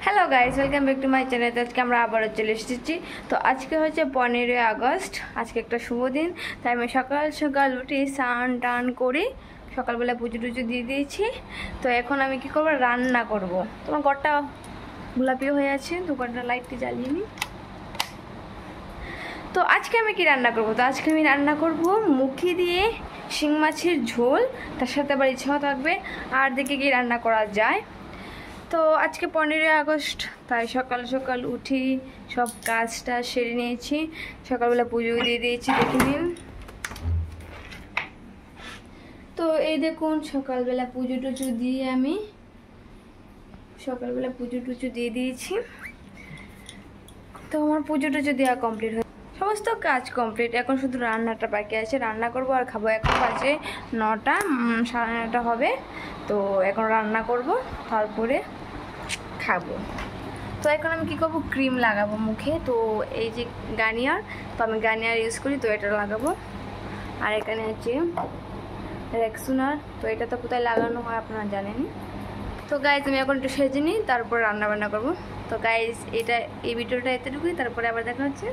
Hello guys, welcome back to my channel. আজকে আমরা আবারও চলে এসেছি। তো আজকে হচ্ছে 15ই আগস্ট। আজকে একটা শুভ দিন, তাই আমি সকাল সকাল উঠে স্নান টান করে সকালবেলা পুজো টুজো দিয়ে দিয়েছি। তো এখন আমি কি করবো, রান্না করব। তোমার ঘরটা গোলাপি হয়ে আছে, তো ঘরটা লাইটটি জ্বালিয়ে নিই। তো আজকে আমি কি রান্না করব, তো আজকে আমি রান্না করব মুখি দিয়ে শিং মাছের ঝোল, তার সাথে আবার ইচ্ছাও থাকবে আর দেখে কি রান্না করা যায়। তো আজকে 15ই আগস্ট, তাই সকাল সকাল উঠি সব কাজটা সেরে নিয়েছি। সকালবেলা পুজো দিয়ে দিয়েছি, দেখে নিন। তো এই দেখুন, সকালবেলা পুজো টুজো দিয়ে আমি সকালবেলা পুজো টুজো দিয়ে দিয়েছি। তো আমার পুজো টুজো দেওয়া কমপ্লিট হয়ে সমস্ত কাজ কমপ্লিট। এখন শুধু রান্নাটা বাকি আছে, রান্না করব আর খাবো। এখন বাজে 9টা, 9:30 হবে। তো এখন রান্না করব, তারপরে খাবো। তো এখন আমি কি করব, ক্রিম লাগাবো মুখে। তো এই যে গার্নিয়ার, তো আমি গার্নিয়ার ইউজ করি, তো এটা লাগাবো। আর এখানে আছে রেক্সোনার, তো এটা তো কোথায় লাগানো হয় আপনারা জানেনই। তো গাইজ আমি এখন একটু সেজে নিই, তারপর রান্না বান্না করবো। তো গাইজ এই ভিডিওটা এতটুকুই, তারপরে আবার দেখা হচ্ছে।